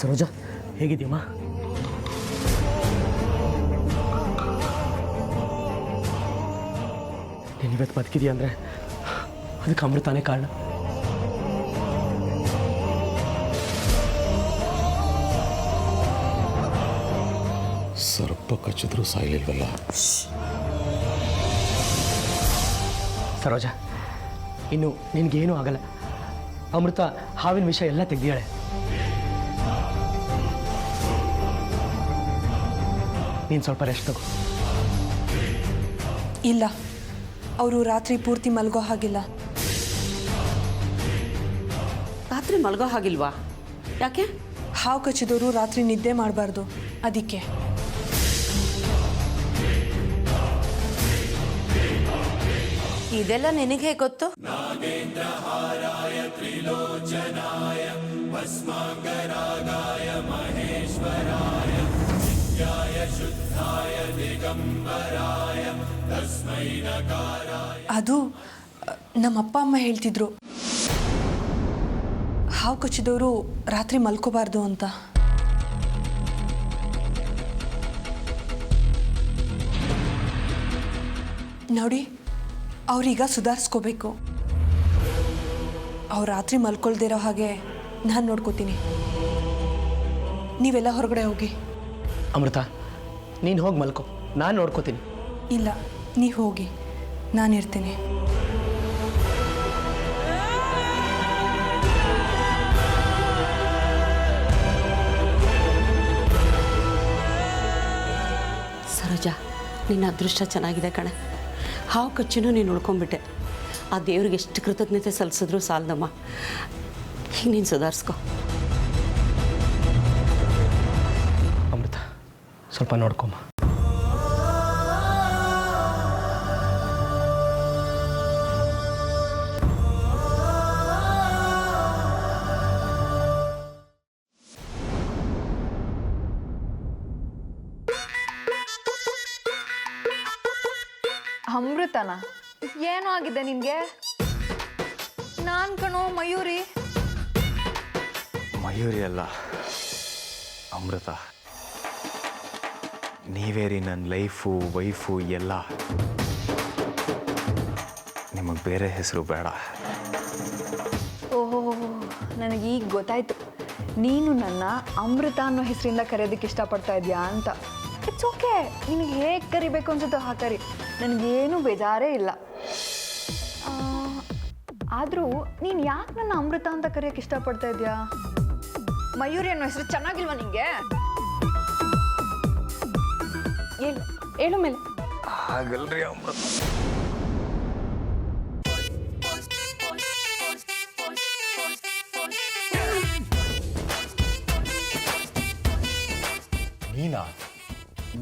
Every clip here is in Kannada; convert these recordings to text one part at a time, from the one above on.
ಸರೋಜಾ, ಹೇಗಿದೆಯಮ್ಮ? ನೀನಿವತ್ತು ಬದುಕಿದೆಯಾ ಅಂದರೆ ಅದಕ್ಕೆ ಅಮೃತಾನೇ ಕಾರಣ. ಸರ್ಪ ಕಚ್ಚಿದ್ರೂ ಸಾಯಲಿಲ್ವಲ್ಲ. ಸರೋಜಾ, ಇನ್ನು ನಿನಗೇನೂ ಆಗಲ್ಲ. ಅಮೃತ ಹಾವಿನ ವಿಷಯ ಎಲ್ಲ ತೆಗ್ದಿಯಾಳೆ. ನೀನು ಸ್ವಲ್ಪ ರೆಸ್ಟ್ ತಗೋ. ಇಲ್ಲ, ಅವರು ರಾತ್ರಿ ಪೂರ್ತಿ ಮಲಗೋ ಹಾಗಿಲ್ಲ. ರಾತ್ರಿ ಮಲಗೋ ಹಾಗಿಲ್ವಾ? ಯಾಕೆ? ಹಾವು ಕಚ್ಚಿದವರು ರಾತ್ರಿ ನಿದ್ದೆ ಮಾಡಬಾರ್ದು, ಅದಕ್ಕೆ. ಇದೆಲ್ಲ ನಿನಗೆ ಗೊತ್ತು? ಅದು ನಮ್ಮಪ್ಪ ಅಮ್ಮ ಹೇಳ್ತಿದ್ರು, ಹಾವು ಕಚ್ಚಿದವರು ರಾತ್ರಿ ಮಲ್ಕೋಬಾರ್ದು ಅಂತ. ನೋಡಿ, ಅವ್ರೀಗ ಸುಧಾರಿಸ್ಕೋಬೇಕು. ಅವ್ರು ರಾತ್ರಿ ಮಲ್ಕೊಳ್ದಿರೋ ಹಾಗೆ ನಾನು ನೋಡ್ಕೋತೀನಿ. ನೀವೆಲ್ಲ ಹೊರಗಡೆ ಹೋಗಿ. ಅಮೃತ, ನೀನು ಹೋಗಿ ಮಲ್ಕೋ, ನಾನು ನೋಡ್ಕೋತೀನಿ. ಇಲ್ಲ, ನೀವು ಹೋಗಿ, ನಾನಿರ್ತೀನಿ. ಸರೋಜಾ, ನಿನ್ನ ಅದೃಷ್ಟ ಚೆನ್ನಾಗಿದೆ ಕಣೆ. ಹಾವು ಕಚ್ಚಿನೂ ನೀನು ಉಳ್ಕೊಂಬಿಟ್ಟೆ. ಆ ದೇವ್ರಿಗೆ ಎಷ್ಟು ಕೃತಜ್ಞತೆ ಸಲ್ಲಿಸಿದ್ರು ಸಾಲದಮ್ಮ. ಈಗ ನೀನು ಸುಧಾರಿಸ್ಕೊ. ಅಮೃತ, ಸ್ವಲ್ಪ ನೋಡ್ಕೊಮ್ಮ. ಅಮೃತನ ಏನೋ ಆಗಿದೆ ನಿನ್ಗೆ? ನಾನ್ ಕಣೋ ಮಯೂರಿ. ಮಯೂರಿ ಅಲ್ಲ, ಅಮೃತ. ನೀವೇ ರೀ ನನ್ನ ಲೈಫು, ವೈಫು ಎಲ್ಲ. ನಿಮಗೆ ಬೇರೆ ಹೆಸರು ಬೇಡ. ಓಹೋ, ನನಗೆ ಈಗ ಗೊತ್ತಾಯ್ತು, ನೀನು ನನ್ನ ಅಮೃತ ಅನ್ನೋ ಹೆಸರಿಂದ ಕರೆಯೋದಕ್ಕೆ ಇಷ್ಟಪಡ್ತಾ ಇದೆಯಾ ಅಂತ. ಇಟ್ಸ್ ಓಕೆ, ನಿನಗೆ ಹೇಗೆ ಕರಿಬೇಕು ಅನ್ಸುತ್ತೋ ಹಾಗೆ ಕರಿ, ನನಗೇನು ಬೇಜಾರೇ ಇಲ್ಲ. ಆದರೂ ನೀನು ಯಾಕೆ ನನ್ನ ಅಮೃತ ಅಂತ ಕರೆಯೋಕ್ಕೆ ಇಷ್ಟಪಡ್ತಾ ಇದೆಯಾ? ಮಯೂರಿ ಅನ್ನೋ ಹೆಸರು ಚೆನ್ನಾಗಿಲ್ವಾ ನಿಂಗೆ? ಹೇಳು ಮೇಲೆ. ಹಾಗಲ್ರಿ ಅಮೃತ.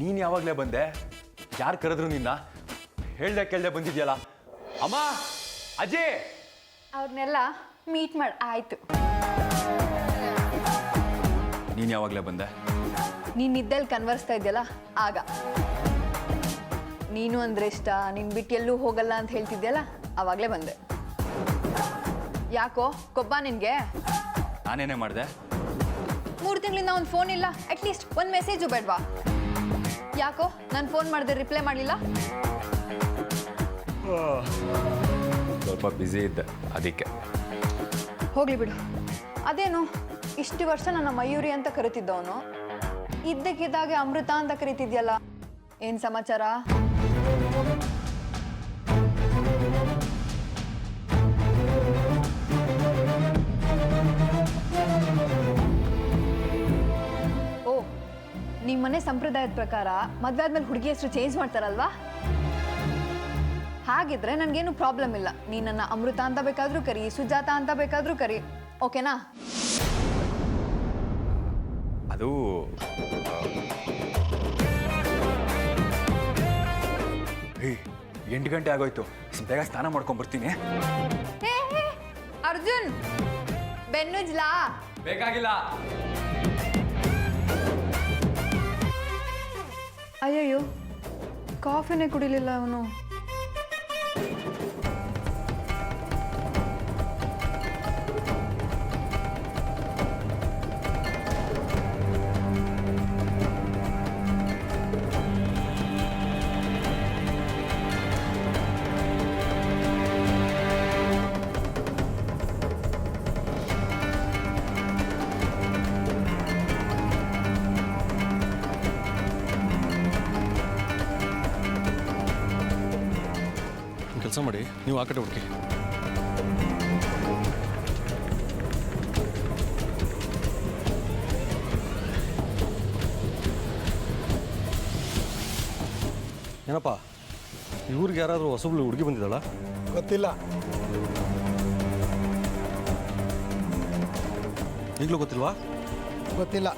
ನೀನು ಯಾವಾಗಲೇ ಬಂದೆ? ಯಾರು ಕರೆದ್ರು ನಿನ್ನ? ಹೇಳ್ದೆ ಕೇಳ್ದೆ ಬಂದಿದ್ಯಲ್ಲ. ಅಮ್ಮ, ಅಜ್ಜಿ, ಅವ್ರನ್ನೆಲ್ಲ ಮೀಟ್ ಮಾಡಿ ಆಯಿತು. ನೀನು ಯಾವಾಗಲೇ ಬಂದೆ? ನೀನು ನಿದ್ದಲ್ಲಿ ಕನ್ವರ್ಸ್ತಾ ಇದೆಯಲ್ಲ ಆಗ. ನೀನು ಅಂದರೆ ಇಷ್ಟ, ನೀನು ಬಿಟ್ಟು ಎಲ್ಲೂ ಹೋಗಲ್ಲ ಅಂತ ಹೇಳ್ತಿದ್ಯಲ್ಲ, ಆವಾಗಲೇ ಬಂದೆ. ಯಾಕೋ ಕೊಬ್ಬ ನಿನಗೆ? ನಾನೇನೇ ಮಾಡಿದೆ? 3 ತಿಂಗಳಿಂದ ಒಂದು ಫೋನ್ ಇಲ್ಲ, ಅಟ್ಲೀಸ್ಟ್ ಒಂದು ಮೆಸೇಜು ಬೇಡವಾ? ಯಾಕೋ ನಾನು ಫೋನ್ ಮಾಡಿದೆ ರಿಪ್ಲೈ ಮಾಡಲಿಲ್ಲ? ಸ್ವಲ್ಪ ಬ್ಯುಸಿ ಇದ್ದೆ, ಅದಕ್ಕೆ. ಹೋಗ್ಲಿ ಬಿಡು. ಅದೇನು ಇಷ್ಟು ವರ್ಷ ನನ್ನ ಮಯೂರಿ ಅಂತ ಕರಿತಿದ್ದವನು ಇದ್ದಕ್ಕಿದ್ದಾಗೆ ಅಮೃತ ಅಂತ ಕರಿತಿದ್ಯಲ್ಲ, ಏನು ಸಮಾಚಾರ? ಓ, ನಿಮ್ಮ ಮನೆ ಸಂಪ್ರದಾಯದ ಪ್ರಕಾರ ಮದುವೆ ಆದ್ಮೇಲೆ ಹುಡುಗಿ ಹೆಸರು ಚೇಂಜ್ ಮಾಡ್ತಾರಲ್ವಾ? ಹಾಗಿದ್ರೆ ನನಗೇನು ಪ್ರಾಬ್ಲಮ್ ಇಲ್ಲ. ನೀ ನನ್ನ ಅಮೃತ ಅಂತ ಬೇಕಾದರೂ ಕರಿ, ಸುಜಾತ ಅಂತ ಬೇಕಾದರೂ ಕರಿ, ಓಕೆನಾ? ಅದು 8 ಗಂಟೆ ಆಗೋಯ್ತು, ಬೇಗ ಸ್ನಾನ ಮಾಡ್ಕೊಂಡ್ಬರ್ತೀನಿ. ಅರ್ಜುನ್, ಬೆನ್ನುಜ್ಲಾ? ಬೇಕಾಗಿಲ್ಲ. ಅಯ್ಯಯ್ಯೋ, ಕಾಫಿನೇ ಕುಡಿಲಿಲ್ಲ ಅವನು. ಕೆಲಸ ಮಾಡಿ, ನೀವು ಆ ಕಡೆ ಹುಡುಕಿ. ಏನಪ್ಪ, ಇವ್ರಿಗೆ ಯಾರಾದರೂ ಹೊಸಬ್ಳು ಹುಡುಗಿ ಬಂದಿದ್ದಾಳ? ಗೊತ್ತಿಲ್ಲ. ಈಗಲೂ ಗೊತ್ತಿಲ್ವಾ? ಗೊತ್ತಿಲ್ಲ.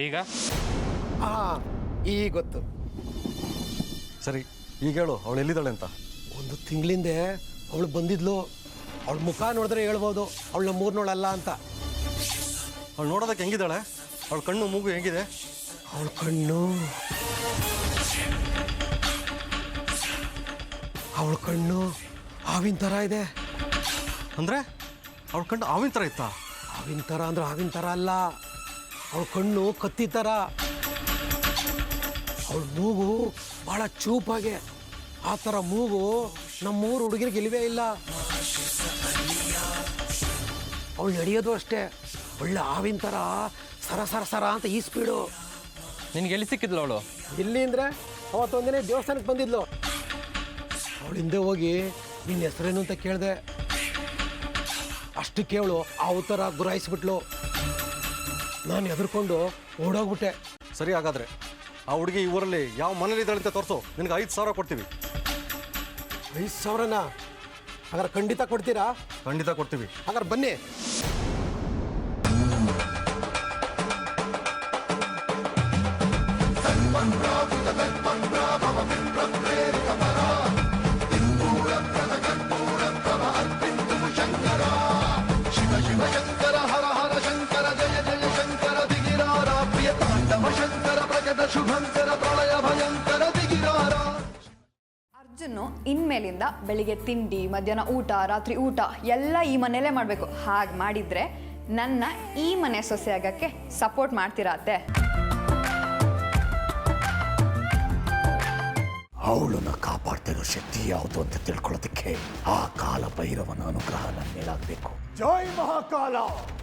ಈಗ ಈಗ ಗೊತ್ತು. ಸರಿ, ಈಗ ಹೇಳು, ಅವಳು ಎಲ್ಲಿದ್ದಾಳೆ ಅಂತ. ಒಂದು ತಿಂಗಳಿಂದೆ ಅವಳು ಬಂದಿದ್ಲು. ಅವಳ ಮುಖ ನೋಡಿದ್ರೆ ಹೇಳ್ಬೋದು ಅವಳು ನಮ್ಮೂರ್ನೋಳಲ್ಲ ಅಂತ. ಅವಳು ನೋಡೋದಕ್ಕೆ ಹೆಂಗಿದ್ದಾಳೆ? ಅವಳ ಕಣ್ಣು ಮೂಗು ಹೆಂಗಿದೆ? ಅವಳ ಕಣ್ಣು ಹಾವಿನ ಥರ ಇದೆ. ಅಂದರೆ ಅವಳ ಕಣ್ಣು ಆವಿನ ಥರ ಇತ್ತಾ? ಹಾವಿನ ಥರ ಅಂದ್ರೆ ಹಾವಿನ ಥರ ಅಲ್ಲ, ಅವಳ ಕಣ್ಣು ಕತ್ತಿ ಥರ. ಅವಳ ಮೂಗು ಭಾಳ ಚೂಪಾಗೆ. ಆ ಥರ ಮೂಗು ನಮ್ಮೂರು ಹುಡುಗಿರಿಗೆ ಇಲ್ಲವೇ ಇಲ್ಲ. ಅವಳು ನಡೆಯೋದು ಅಷ್ಟೇ, ಒಳ್ಳೆ ಹಾವಿನ ಥರ ಸರ ಸರ ಸರ ಅಂತ ಈ ಸ್ಪೀಡು. ನಿನ್ಗೆ ಎಲ್ಲಿ ಸಿಕ್ಕಿದ್ಲು ಅವಳು? ಎಲ್ಲಿ ಅಂದರೆ ಅವತ್ತೊಂದಿನ ದೇವಸ್ಥಾನಕ್ಕೆ ಬಂದಿದ್ಲು. ಅವಳ ಹಿಂದೆ ಹೋಗಿ ನಿನ್ನ ಹೆಸರೇನು ಅಂತ ಕೇಳಿದೆ. ಅಷ್ಟು ಕೇಳು ಆ ಥರ ಗುರಾಯಿಸ್ಬಿಟ್ಲು. ನಾನು ಹೆದರ್ಕೊಂಡು ಓಡೋಗ್ಬಿಟ್ಟೆ. ಸರಿ, ಹಾಗಾದರೆ ಆ ಹುಡುಗಿ ಈ ಊರಲ್ಲಿ ಯಾವ ಮನೇಲಿ ಇದ್ದಾಳೆ ಅಂತ ತೋರಿಸು, ನಿನಗೆ 5,000 ಕೊಡ್ತೀವಿ. 5,000ನಾ? ಹಾಗಾದ್ರೆ ಖಂಡಿತ ಕೊಡ್ತೀರಾ? ಖಂಡಿತ ಕೊಡ್ತೀವಿ. ಹಾಗಾದ್ರೆ ಬನ್ನಿ. ಅರ್ಜುನು ಇನ್ಮೇಲಿಂದ ಬೆಳಿಗ್ಗೆ ತಿಂಡಿ, ಮಧ್ಯಾಹ್ನ ಊಟ, ರಾತ್ರಿ ಊಟ ಎಲ್ಲ ಈ ಮನೆಯಲ್ಲೇ ಮಾಡಬೇಕು. ಹಾಗೆ ಮಾಡಿದ್ರೆ ನನ್ನ ಈ ಮನೆ ಸೊಸೆ ಆಗಕ್ಕೆ ಸಪೋರ್ಟ್ ಮಾಡ್ತೀರಾ ಅತ್ತೆ? ಅವಳನ್ನ ಕಾಪಾಡ್ತಿರೋ ಶಕ್ತಿ ಯಾವುದು ಅಂತ ತಿಳ್ಕೊಳ್ಳೋದಕ್ಕೆ ಆ ಕಾಲ ಭೈರವನ ಅನುಗ್ರಹ ನನ್ನ ಮೇಲಾಗಬೇಕು. ಜೈ ಮಹಾಕಾಲ.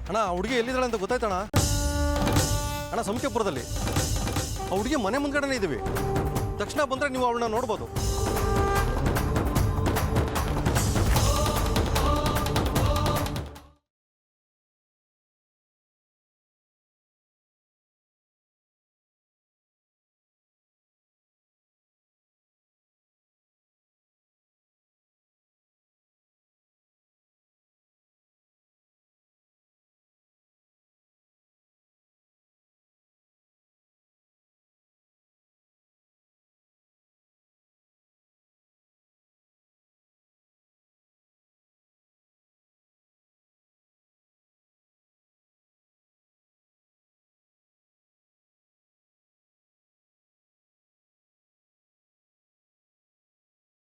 ಅಣ್ಣ, ಆ ಹುಡುಗಿ ಎಲ್ಲಿದ್ದಾಳೆ ಅಂತ ಗೊತ್ತಾಯ್ತಣ್ಣ? ಅಣ್ಣ, ಸಂಖ್ಯಾಪುರದಲ್ಲಿ ಆ ಹುಡುಗಿ ಮನೆ ಮುಂದ್ಗಡೆನೇ ಇದ್ದೀವಿ. ತಕ್ಷಣ ಬಂದರೆ ನೀವು ಅವಳನ್ನ ನೋಡ್ಬೋದು.